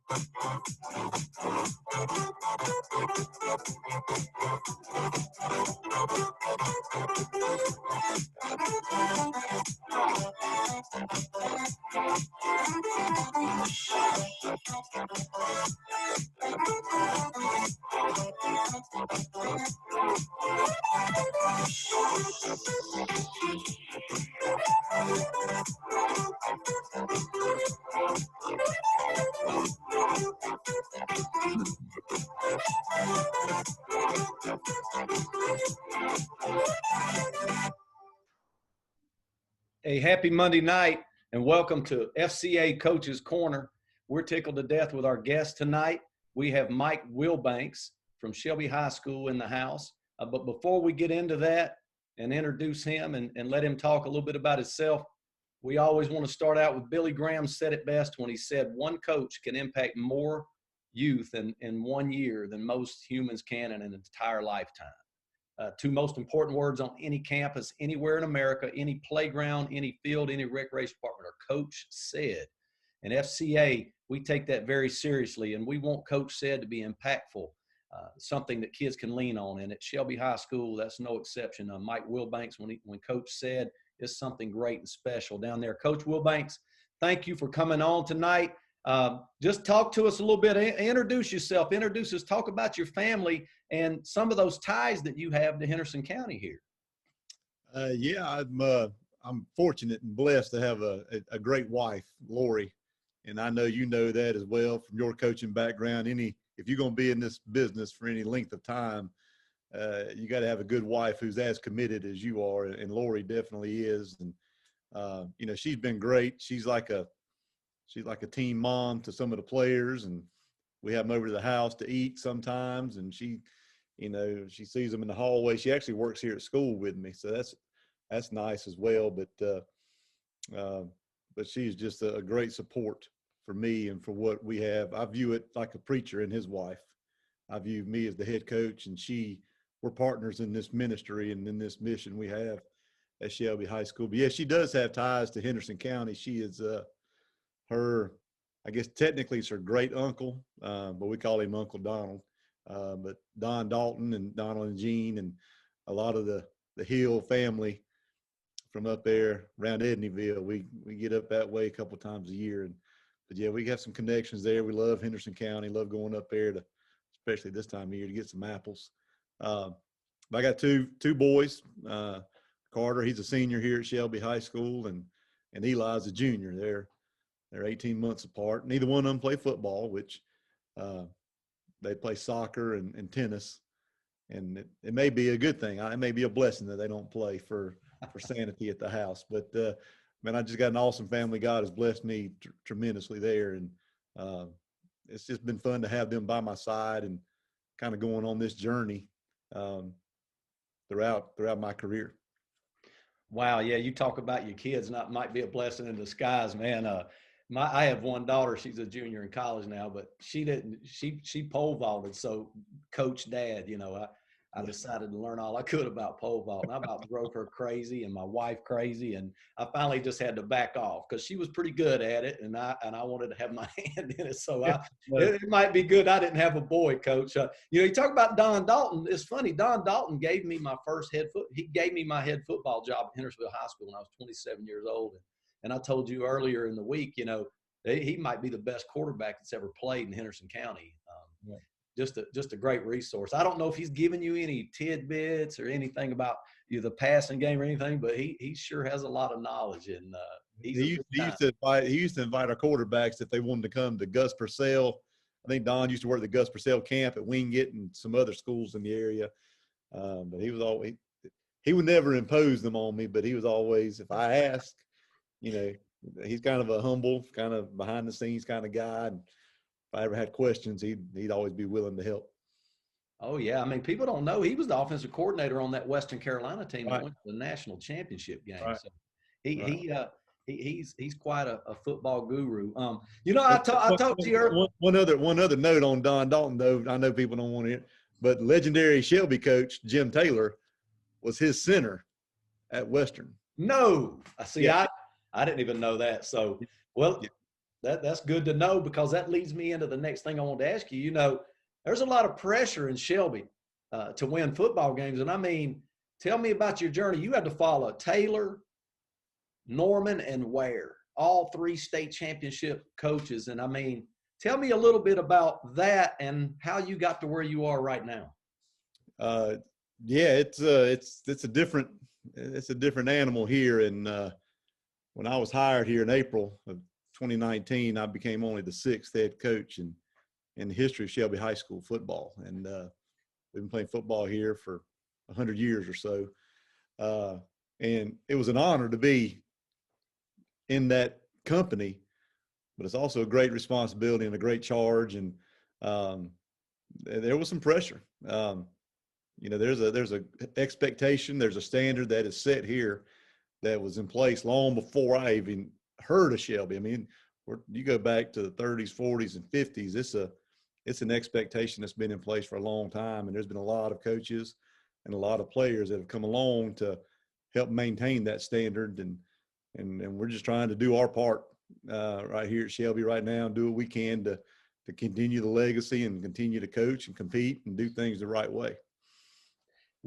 A happy Monday night and welcome to FCA Coach's Corner. We're tickled to death with our guest tonight. We have Mike Wilbanks from Shelby High School in the house. But before we get into that and introduce him and let him talk a little bit about himself, we always want to start out with Billy Graham said it best when he said one coach can impact more youth in 1 year than most humans can in an entire lifetime. Two most important words on any campus, anywhere in America, any playground, any field, any recreation department are coach said. And FCA, we take that very seriously, and we want coach said to be impactful, something that kids can lean on. And at Shelby High School, that's no exception. Mike Wilbanks, when coach said, is something great and special down there. Coach Wilbanks, thank you for coming on tonight. Just talk to us a little bit, introduce yourself, talk about your family and some of those ties that you have to Henderson County here. I'm fortunate and blessed to have a great wife, Lori, and I know you know that as well from your coaching background. If you're going to be in this business for any length of time, you got to have a good wife who's as committed as you are, and Lori definitely is. And she's been great. She's like a team mom to some of the players, and we have them over to the house to eat sometimes. And she sees them in the hallway. She actually works here at school with me, so that's nice as well. But she's just a great support for me and for what we have. I view it like a preacher and his wife. I view me as the head coach, and we're partners in this ministry and in this mission we have at Shelby High School. But yeah, she does have ties to Henderson County. She is I guess technically it's her great uncle, but we call him Uncle Donald. But Dalton and Donald and Jean and a lot of the Hill family from up there around Edneyville, we get up that way a couple times a year. But yeah, we have some connections there. We love Henderson County, love going up there especially this time of year, to get some apples. But I got two boys. Carter, he's a senior here at Shelby High School, and Eli's a junior. They're 18 months apart. Neither one of them play football, which they play soccer and tennis. And it may be a good thing. It may be a blessing that they don't play for sanity at the house. But, man, I just got an awesome family. God has blessed me tremendously there. And it's just been fun to have them by my side and kind of going on this journey throughout my career. Wow. Yeah. You talk about your kids, and that might be a blessing in disguise, man. I have one daughter. She's a junior in college now, but she pole vaulted. So Coach Dad, I decided to learn all I could about pole vault. And I about drove her crazy and my wife crazy. And I finally just had to back off because she was pretty good at it. And I wanted to have my hand in it. So it might be good I didn't have a boy, Coach. You talk about Don Dalton. It's funny. Don Dalton gave me my first he gave me my head football job at Hendersonville High School when I was 27 years old. And I told you earlier in the week, he might be the best quarterback that's ever played in Henderson County. Just a great resource. I don't know if he's given you any tidbits or anything about the passing game or anything, but he sure has a lot of knowledge. And he used to invite our quarterbacks if they wanted to come to Gus Purcell. I think Don used to work at the Gus Purcell camp at Wingate and some other schools in the area. But he would never impose them on me, but he was always, if I asked, he's kind of a humble, kind of behind the scenes kind of guy. And if I ever had questions, he'd always be willing to help. Oh yeah. I mean, people don't know he was the offensive coordinator on that Western Carolina team that right. went to the national championship game. Right. So he's quite a football guru. I talked to you earlier. One other note on Don Dalton, though. I know people don't want to hear, but legendary Shelby coach Jim Taylor was his center at Western. No, I see. Yeah. I didn't even know that. So, well, That's good to know, because that leads me into the next thing I want to ask you. You know, there's a lot of pressure in Shelby to win football games. And I mean, tell me about your journey. You had to follow Taylor, Norman, and Ware, all three state championship coaches. And I mean, tell me a little bit about that and how you got to where you are right now. Yeah, it's a different animal here. And when I was hired here in April of 2019, I became only the 6th head coach in the history of Shelby High School football. And we've been playing football here for 100 years or so. And it was an honor to be in that company, but it's also a great responsibility and a great charge. And there was some pressure. You know, there's a expectation, there's a standard that is set here that was in place long before I even heard of Shelby. I mean, you go back to the 30s, 40s, and 50s. It's an expectation that's been in place for a long time, and there's been a lot of coaches and a lot of players that have come along to help maintain that standard. And we're just trying to do our part right here at Shelby right now and do what we can to continue the legacy and continue to coach and compete and do things the right way.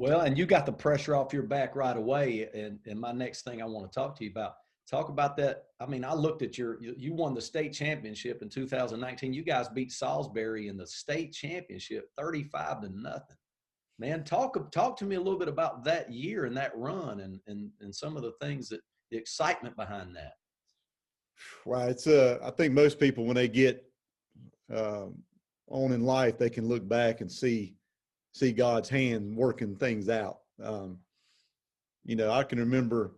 Well, and you got the pressure off your back right away. And my next thing I want to talk to you about, talk about that. I mean, I looked at you won the state championship in 2019. You guys beat Salisbury in the state championship 35-0. Man, talk to me a little bit about that year and that run and some of the things that the excitement behind that. Right. I think most people, when they get on in life, they can look back and see God's hand working things out. You know, I can remember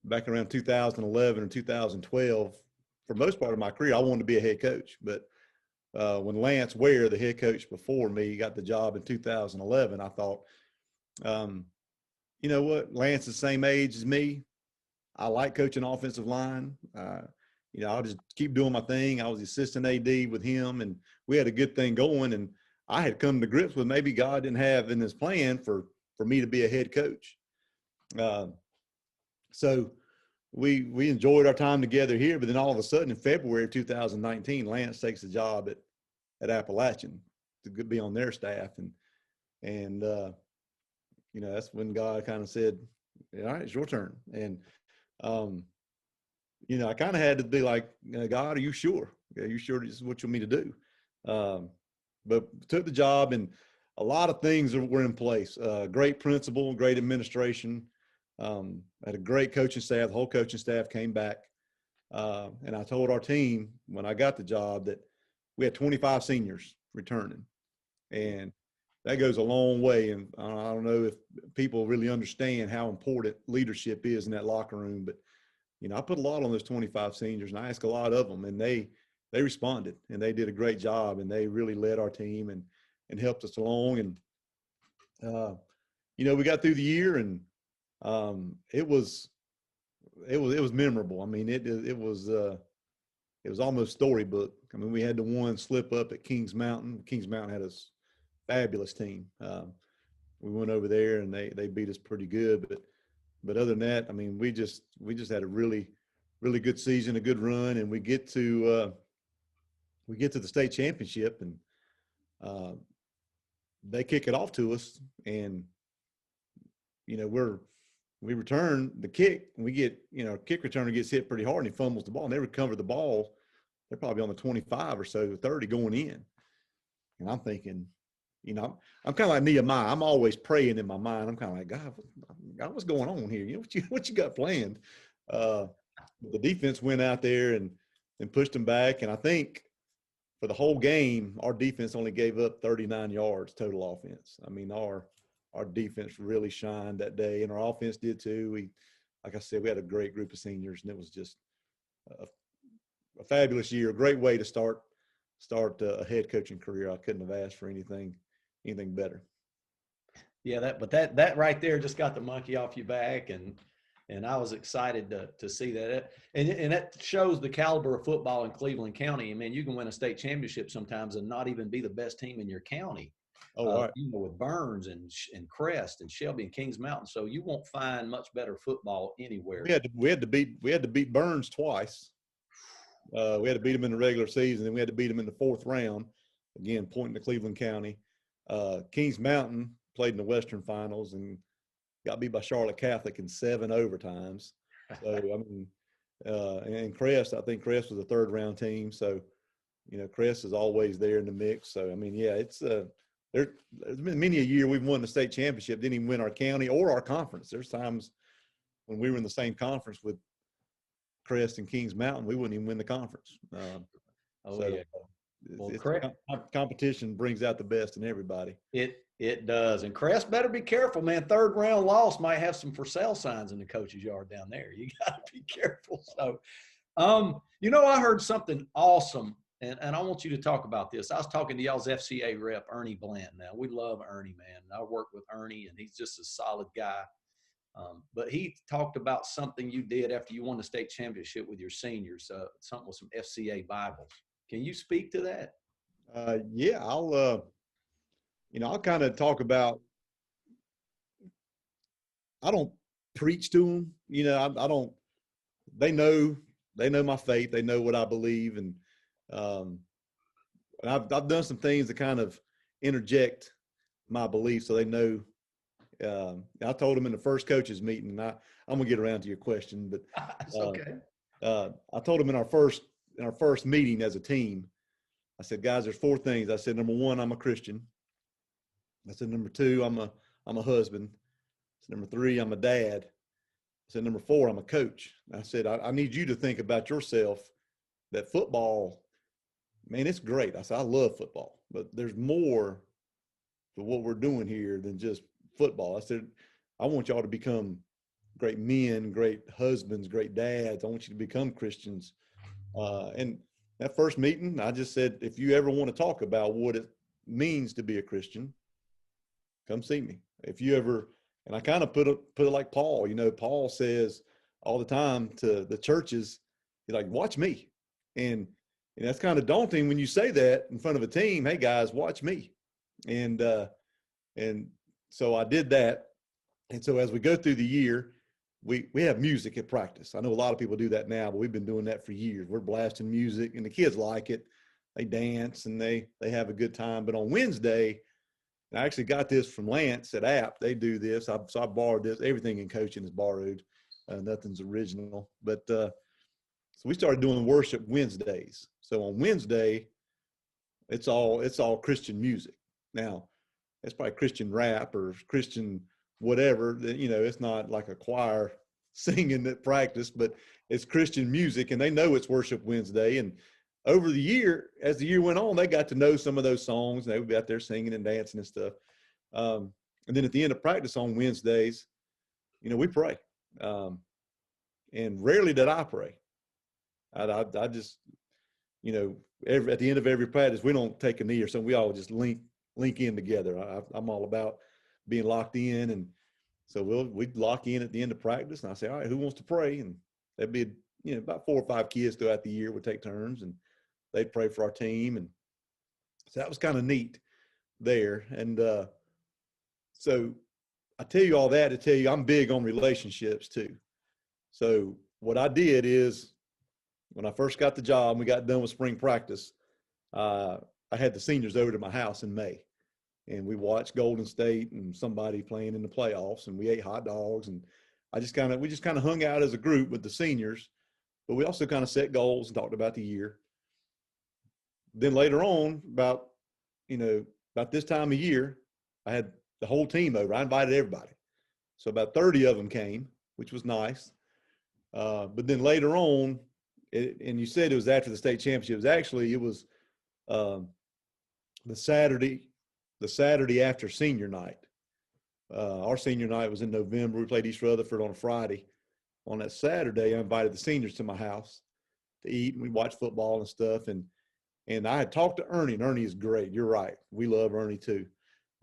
back around 2011 and 2012, for most part of my career, I wanted to be a head coach. But when Lance Ware, the head coach before me, got the job in 2011, I thought, you know what, Lance is the same age as me. I like coaching offensive line. You know, I'll just keep doing my thing. I was the assistant AD with him, and we had a good thing going. And I had come to grips with maybe God didn't have in his plan for me to be a head coach. So we enjoyed our time together here, but then all of a sudden in February of 2019, Lance takes the job at Appalachian to be on their staff. And you know, that's when God kind of said, all right, it's your turn. And, you know, I kind of had to be like, God, are you sure? Are you sure this is what you want me to do? But took the job, and a lot of things were in place. Great principal, great administration. Had a great coaching staff. The whole coaching staff came back. And I told our team when I got the job that we had 25 seniors returning. And that goes a long way. And I don't know if people really understand how important leadership is in that locker room. But, you know, I put a lot on those 25 seniors, and I asked a lot of them, and they responded, and they did a great job, and they really led our team and helped us along. And, you know, we got through the year, and it was memorable. I mean, it was almost storybook. I mean, we had the one slip up at Kings Mountain. Kings Mountain had a fabulous team. We went over there, and they beat us pretty good. But other than that, I mean, we just had a really, really good season, a good run, and we get to the state championship, and they kick it off to us, and you know we return the kick, and we get, you know, kick returner gets hit pretty hard, and he fumbles the ball, and they recover the ball. They're probably on the 25 or so, 30 going in, and I'm thinking, you know, I'm kind of like Nehemiah. I'm always praying in my mind. I'm kind of like, God, what's going on here? You know, what you got planned? The defense went out there and pushed them back, and I think for the whole game, our defense only gave up 39 yards total offense. I mean, our defense really shined that day, and our offense did too. Like I said, we had a great group of seniors, and it was just a fabulous year, a great way to start a head coaching career. I couldn't have asked for anything better. Yeah, that right there just got the monkey off your back, and I was excited to see that. And that shows the caliber of football in Cleveland County. I mean, you can win a state championship sometimes and not even be the best team in your county. Oh, right. You know, with Burns and Crest and Shelby and Kings Mountain. So you won't find much better football anywhere. We had to beat Burns twice. We had to beat them in the regular season, and we had to beat them in the 4th round. Again, pointing to Cleveland County. Kings Mountain played in the Western Finals and got beat by Charlotte Catholic in 7 overtimes. So, I mean, and Crest, I think Crest was a 3rd round team. So, you know, Crest is always there in the mix. So, I mean, yeah, it's there's been many a year we've won the state championship, didn't even win our county or our conference. There's times when we were in the same conference with Crest and Kings Mountain, we wouldn't even win the conference. Yeah. Well, competition brings out the best in everybody. It does. And Crest better be careful, man. 3rd round loss might have some for sale signs in the coach's yard down there. You got to be careful. So, you know, I heard something awesome, and I want you to talk about this. I was talking to y'all's FCA rep, Ernie Bland. Now, we love Ernie, man. I work with Ernie, and he's just a solid guy. But he talked about something you did after you won the state championship with your seniors, something with some FCA Bibles. Can you speak to that? Yeah, I'll kind of talk about, I don't preach to them, you know, I don't, they know my faith. They know what I believe. And I've done some things to kind of interject my beliefs so they know. I told them in the first coaches meeting, and I'm gonna get around to your question, but it's okay. I told them in our first meeting as a team, I said, guys, there's 4 things. I said, number 1, I'm a Christian. I said, number 2, I'm a husband. I said, number 3, I'm a dad. I said, number 4, I'm a coach. I said, I need you to think about yourself, that football, man, it's great. I said, I love football, but there's more to what we're doing here than just football. I said, I want y'all to become great men, great husbands, great dads. I want you to become Christians. And that first meeting, I just said, if you ever want to talk about what it means to be a Christian, come see me. If you ever, and I kind of put it like Paul, you know, Paul says all the time to the churches, he's like, watch me. And that's kind of daunting when you say that in front of a team. Hey guys, watch me. And so I did that. And so as we go through the year, we have music at practice. I know a lot of people do that now, but we've been doing that for years. We're blasting music, and the kids like it. They dance and they have a good time. But on Wednesday, I actually got this from Lance at App. They do this. So I borrowed this. Everything in coaching is borrowed. Nothing's original. But so we started doing worship Wednesdays. So on Wednesday, it's all Christian music. Now, it's probably Christian rap or Christian whatever. You know, it's not like a choir singing at practice, but it's Christian music, and they know it's Worship Wednesday. And over the year, as the year went on, they got to know some of those songs. They would be out there singing and dancing and stuff. And then at the end of practice on Wednesdays, you know, we pray. And rarely did I pray. I just, you know, at the end of every practice, we don't take a knee or something. We all just link in together. I'm all about being locked in. And so we'd lock in at the end of practice, and I say, all right, who wants to pray? And that'd be, you know, about 4 or 5 kids throughout the year would take turns, and they'd pray for our team. And so that was kind of neat there. And so I tell you all that to tell you I'm big on relationships too. So what I did is, when I first got the job and we got done with spring practice, I had the seniors over to my house in May, and we watched Golden State and somebody playing in the playoffs, and we ate hot dogs, and we just kind of hung out as a group with the seniors, but we also kind of set goals and talked about the year. Then later on, about this time of year, I had the whole team over. I invited everybody. So about 30 of them came, which was nice. But then later on, and you said it was after the state championship. It was the Saturday after senior night. Our senior night was in November. We played East Rutherford on a Friday. On that Saturday, I invited the seniors to my house to eat, and we watched football and stuff. And I had talked to Ernie, and Ernie is great. You're right. We love Ernie too.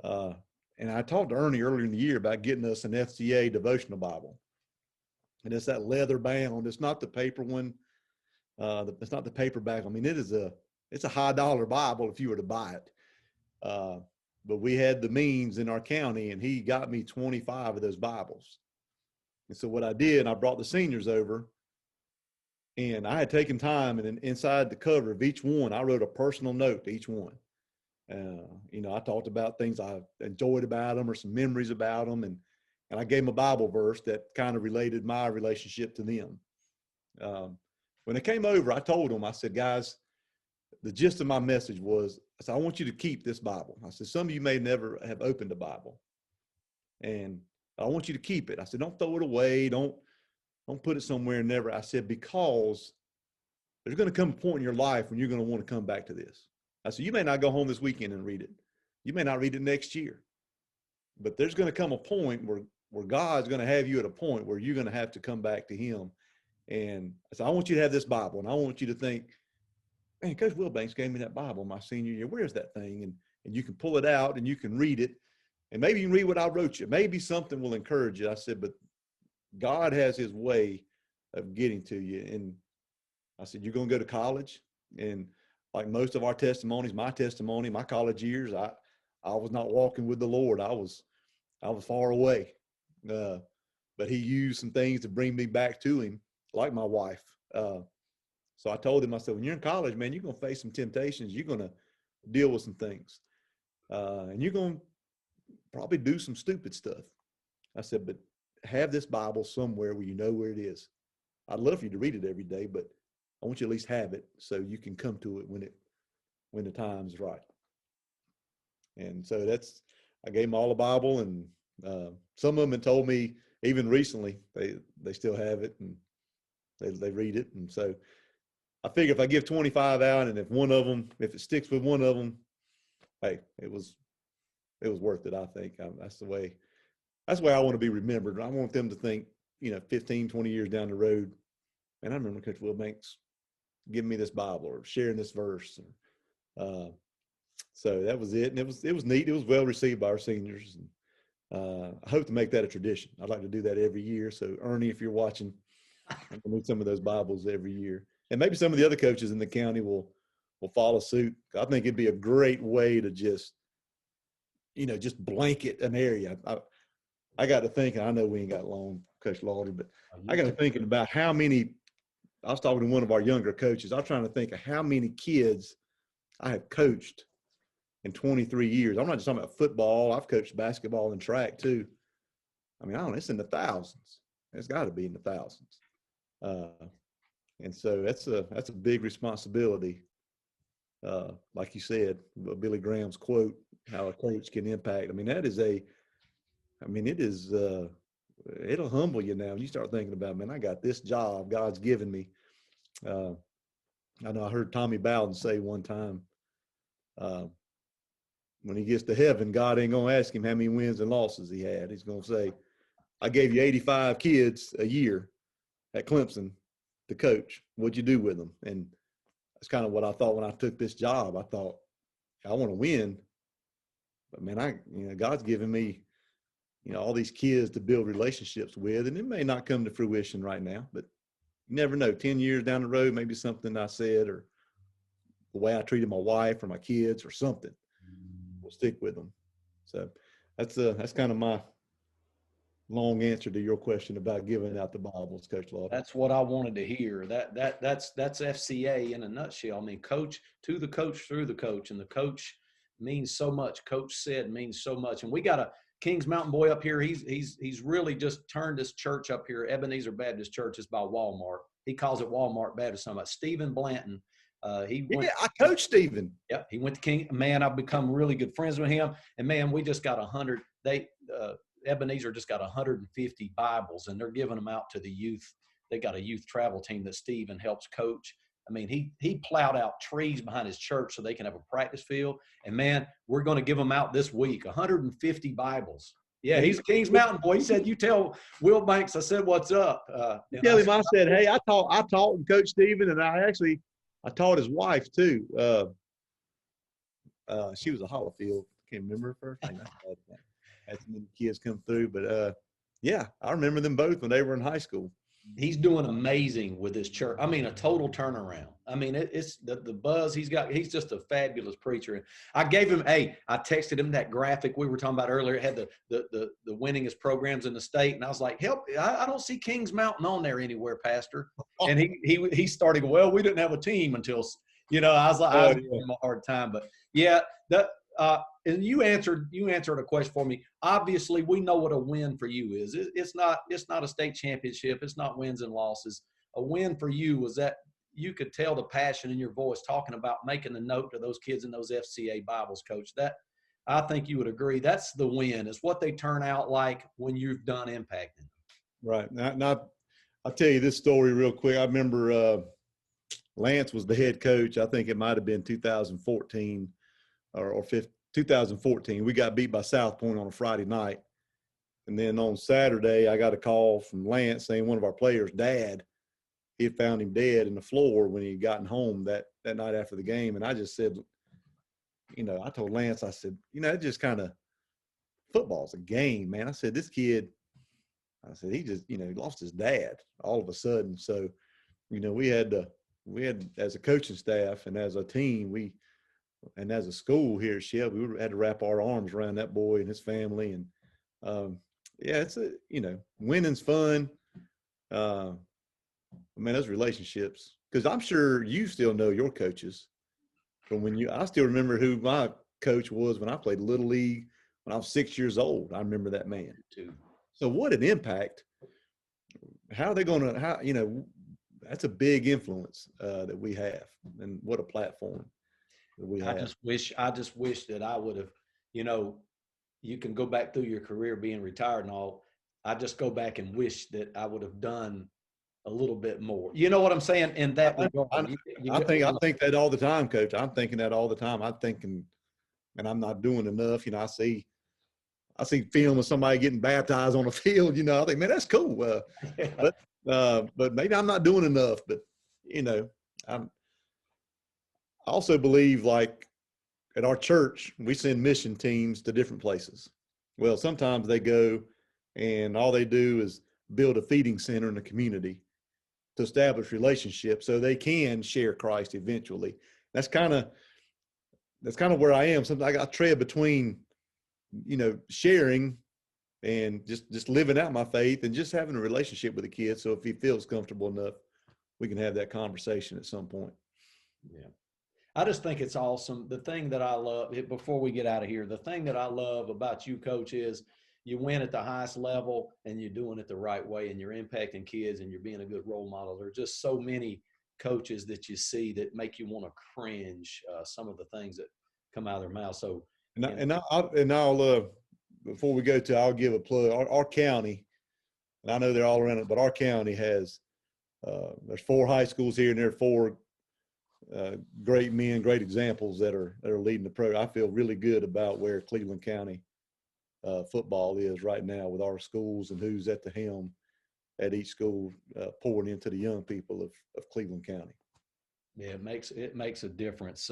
And I talked to Ernie earlier in the year about getting us an FCA devotional Bible. And it's that leather bound. It's not the paper one. It's not the paperback. I mean, it's a high dollar Bible if you were to buy it. But we had the means in our county, and he got me 25 of those Bibles. And so what I did, I brought the seniors over, And I had taken time, and inside the cover of each one, I wrote a personal note to each one. I talked about things I enjoyed about them or some memories about them. And I gave them a Bible verse that kind of related my relationship to them. When they came over, I told them, I said, guys, the gist of my message was, I said, I want you to keep this Bible. I said, some of you may never have opened a Bible, and I want you to keep it. I said, don't throw it away. Don't put it somewhere. Never. I said, because there's going to come a point in your life when you're going to want to come back to this. I said, you may not go home this weekend and read it. You may not read it next year, but there's going to come a point where God's going to have you at a point where you're going to have to come back to him. And I said, I want you to have this Bible, and I want you to think, man, Coach Wilbanks gave me that Bible my senior year. Where's that thing? And you can pull it out and you can read it. And maybe you can read what I wrote you. Maybe something will encourage you. I said, but God has his way of getting to you. And I said, you're going to go to college. And like most of our testimonies, my testimony, my college years, I was not walking with the Lord. I was far away. But he used some things to bring me back to him, like my wife. So I told him, I said, when you're in college, man, you're going to face some temptations. You're going to deal with some things. And you're going to probably do some stupid stuff. I said, but have this Bible somewhere where you know where it is. I'd love for you to read it every day, but I want you to at least have it so you can come to it when the time's right. And so I gave them all a Bible, and some of them had told me even recently they still have it and they read it. And so I figure if I give 25 out, and if it sticks with one of them, hey, it was worth it. I think that's the way I want to be remembered. I want them to think, 15, 20 years down the road, and I remember Coach Wilbanks giving me this Bible or sharing this verse. So that was it. And it was neat. It was well received by our seniors. And I hope to make that a tradition. I'd like to do that every year. So Ernie, if you're watching, I need some of those Bibles every year. And maybe some of the other coaches in the county will follow suit. I think it'd be a great way to just blanket an area. I got to thinking, I know we ain't got long, Coach Lauder, but I got to thinking about how many, I was talking to one of our younger coaches. I was trying to think of how many kids I have coached in 23 years. I'm not just talking about football. I've coached basketball and track too. I mean, I don't know, it's in the thousands. It's got to be in the thousands. And so that's a big responsibility. Like you said, Billy Graham's quote, how a coach can impact. I mean, it'll humble you now. When you start thinking about, man, I got this job God's given me. I know I heard Tommy Bowden say one time, when he gets to heaven, God ain't going to ask him how many wins and losses he had. He's going to say, I gave you 85 kids a year at Clemson to coach. What'd you do with them? And that's kind of what I thought when I took this job. I thought, I want to win, but man, God's given me, all these kids to build relationships with, and it may not come to fruition right now, but you never know. 10 years down the road, maybe something I said or the way I treated my wife or my kids or something will stick with them. So that's kind of my long answer to your question about giving out the Bibles, Coach Lauder. That's what I wanted to hear. That's FCA in a nutshell. I mean, coach to the coach through the coach, and the coach means so much. Coach said means so much. And we got a Kings Mountain boy up here. He's really just turned this church up here. Ebenezer Baptist Church is by Walmart. He calls it Walmart Baptist. Something about Stephen Blanton. I coached Stephen. Yeah, he went to King. Man, I've become really good friends with him. And man, we just got 100. Ebenezer just got 150 Bibles, and they're giving them out to the youth. They got a youth travel team that Stephen helps coach. I mean, he plowed out trees behind his church so they can have a practice field. And man, we're going to give them out this week, 150 Bibles. Yeah, he's a Kings Mountain boy. He said, you tell Wilbanks, I said, what's up? Tell him I said, hey, I taught and coached Stephen, and I taught his wife too. She was a Hollifield. Can't remember her first name. Had some kids come through, but yeah, I remember them both when they were in high school. he's doing amazing with his church. I mean, a total turnaround. I mean, it's the buzz he's got. He's just a fabulous preacher. And I gave him I texted him that graphic we were talking about earlier. It had the winningest programs in the state, and I was like, help! I don't see Kings Mountain on there anywhere, Pastor. And he started. Well, we didn't have a team until I was like, I was giving him a hard time, but yeah, and you answered a question for me. Obviously, we know what a win for you is. It's not a state championship. It's not wins and losses. A win for you was that you could tell the passion in your voice talking about making the note to those kids in those FCA Bibles, Coach. That I think you would agree. That's the win. Is what they turn out like when you've done impacting. Right. Now, I'll tell you this story real quick. I remember Lance was the head coach. I think it might have been 2014 or 2014. We got beat by South Point on a Friday night. And then on Saturday, I got a call from Lance saying one of our players' dad, he had found him dead in the floor when he had gotten home that night after the game. And I just said, I told Lance, I said, it just kind of, football's a game, man. I said, this kid, he just, he lost his dad all of a sudden. So, we had as a coaching staff and as a team, and as a school here at Shelby, we had to wrap our arms around that boy and his family. And it's winning's fun. Those relationships, because I'm sure you still know your coaches from I still remember who my coach was when I played Little League when I was 6 years old. I remember that man too. So what an impact. How are they going to, that's a big influence that we have, and what a platform that we have. I just wish that I would have, you can go back through your career being retired and all. I just go back and wish that I would have done a little bit more. You know what I'm saying? In that regard. I think that all the time, Coach. I'm thinking that all the time. I'm thinking, and I'm not doing enough. I see film of somebody getting baptized on a field. I think, man, that's cool. But maybe I'm not doing enough. But I also believe, like at our church, we send mission teams to different places. Well, sometimes they go and all they do is build a feeding center in the community to establish relationships so they can share Christ eventually. That's kind of where I am. Sometimes I tread between, sharing and just living out my faith and just having a relationship with the kid. So if he feels comfortable enough, we can have that conversation at some point. Yeah. I just think it's awesome. The thing that I love, before we get out of here, the thing that I love about you, Coach, is you win at the highest level and you're doing it the right way and you're impacting kids and you're being a good role model. There are just so many coaches that you see that make you want to cringe some of the things that come out of their mouth. So, I'll before we go I'll give a plug. Our county, and I know they're all around it, but our county has there's 4 high schools here, and there are 4 great men, great examples that are leading the program. I feel really good about where Cleveland County football is right now with our schools and who's at the helm at each school pouring into the young people of Cleveland County. Yeah, it makes a difference.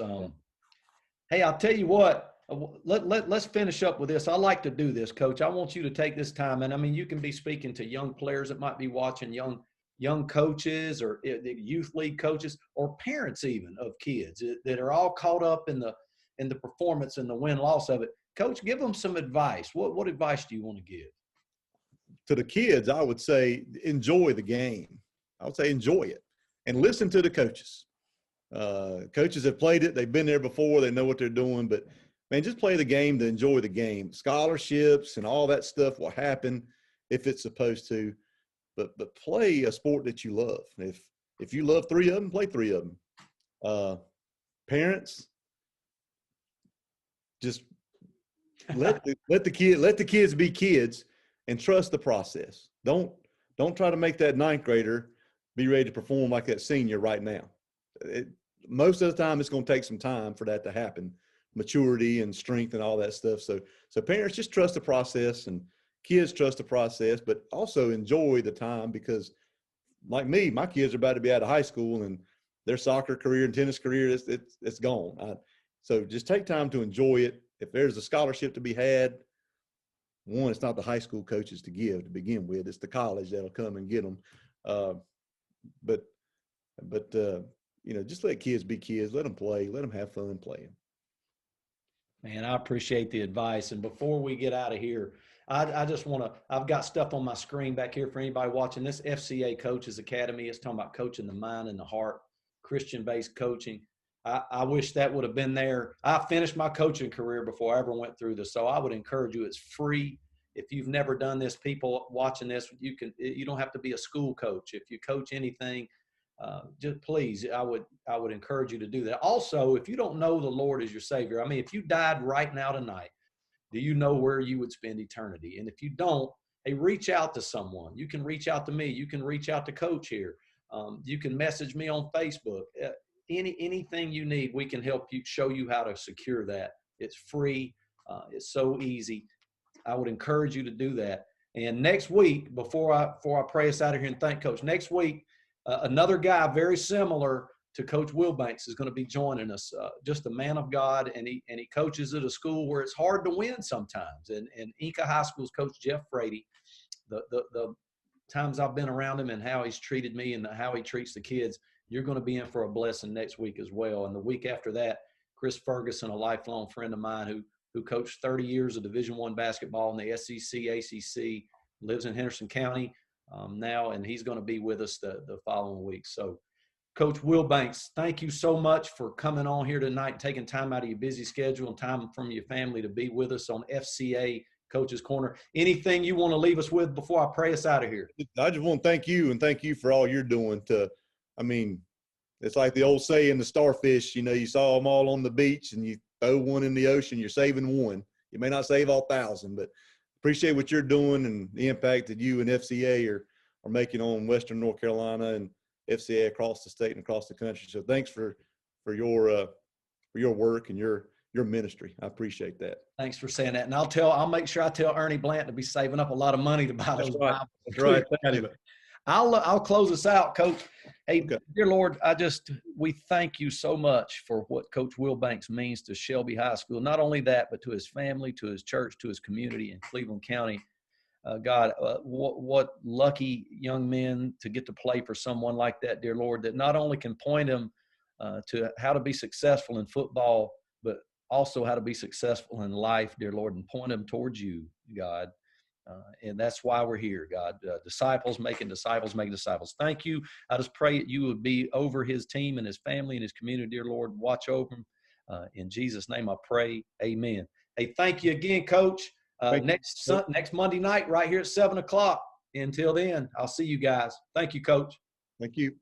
Hey, I'll tell you what, let's finish up with this. I like to do this, Coach. I want you to take this time, and I mean, you can be speaking to young players that might be watching, young coaches or the youth league coaches or parents even of kids that are all caught up in the performance and the win-loss of it. Coach, give them some advice. What advice do you want to give? To the kids, I would say enjoy the game. I would say enjoy it and listen to the coaches. Coaches have played it. They've been there before. They know what they're doing. But, man, just play the game to enjoy the game. Scholarships and all that stuff will happen if it's supposed to. But play a sport that you love. If you love 3 of them, play 3 of them. Parents, just let the kids be kids and trust the process. Don't try to make that 9th grader be ready to perform like that senior right now. Most of the time, it's going to take some time for that to happen, maturity and strength and all that stuff. So parents, just trust the process, and kids trust the process, but also enjoy the time, because like me, my kids are about to be out of high school and their soccer career and tennis career, it's gone. So just take time to enjoy it. If there's a scholarship to be had, one, it's not the high school coaches to give to begin with. It's the college that'll come and get them. Uh, but just let kids be kids. Let them play. Let them have fun playing. Man, I appreciate the advice. And before we get out of here, I just want to, I've got stuff on my screen back here for anybody watching. This FCA Coaches Academy is talking about coaching the mind and the heart, Christian-based coaching. I wish that would have been there. I finished my coaching career before I ever went through this. So I would encourage you. It's free. If you've never done this, people watching this, you don't have to be a school coach. If you coach anything, just please, I would encourage you to do that. Also, if you don't know the Lord as your Savior, I mean, if you died right now tonight, do you know where you would spend eternity? And if you don't, hey, reach out to someone. You can reach out to me. You can reach out to Coach here. You can message me on Facebook. Anything you need, we can help you, show you how to secure that. It's free. It's so easy. I would encourage you to do that. And next week, before I pray us out of here and thank Coach, next week, another guy very similar to Coach Wilbanks is going to be joining us. Just a man of God, and he coaches at a school where it's hard to win sometimes. And Inca High School's Coach Jeff Frady, the times I've been around him and how he's treated me and how he treats the kids, you're going to be in for a blessing next week as well. And the week after that, Chris Ferguson, a lifelong friend of mine who coached 30 years of Division I basketball in the SEC, ACC, lives in Henderson County now, and he's going to be with us the following week. So, Coach Wilbanks, thank you so much for coming on here tonight, taking time out of your busy schedule and time from your family to be with us on FCA Coach's Corner. Anything you want to leave us with before I pray us out of here? I just want to thank you, and thank you for all you're doing it's like the old saying, the starfish, you saw them all on the beach and you throw one in the ocean, you're saving one. You may not save all 1,000, but appreciate what you're doing and the impact that you and FCA are making on Western North Carolina and FCA across the state and across the country. So thanks for your work and your ministry. I appreciate that. Thanks for saying that. And I'll make sure I tell Ernie Blant to be saving up a lot of money to buy those Bibles. That's right. Anyway, I'll close us out, Coach. Hey, okay. Dear Lord, we thank you so much for what Coach Wilbanks means to Shelby High School. Not only that, but to his family, to his church, to his community in Cleveland County. God, what lucky young men to get to play for someone like that, dear Lord, that not only can point them to how to be successful in football, but also how to be successful in life, dear Lord, and point them towards you, God. And that's why we're here, God. Disciples making disciples. Thank you. I just pray that you would be over his team and his family and his community, dear Lord. Watch over him. In Jesus' name I pray. Amen. Hey, thank you again, Coach. Next Monday night right here at 7 o'clock. Until then, I'll see you guys. Thank you, Coach. Thank you.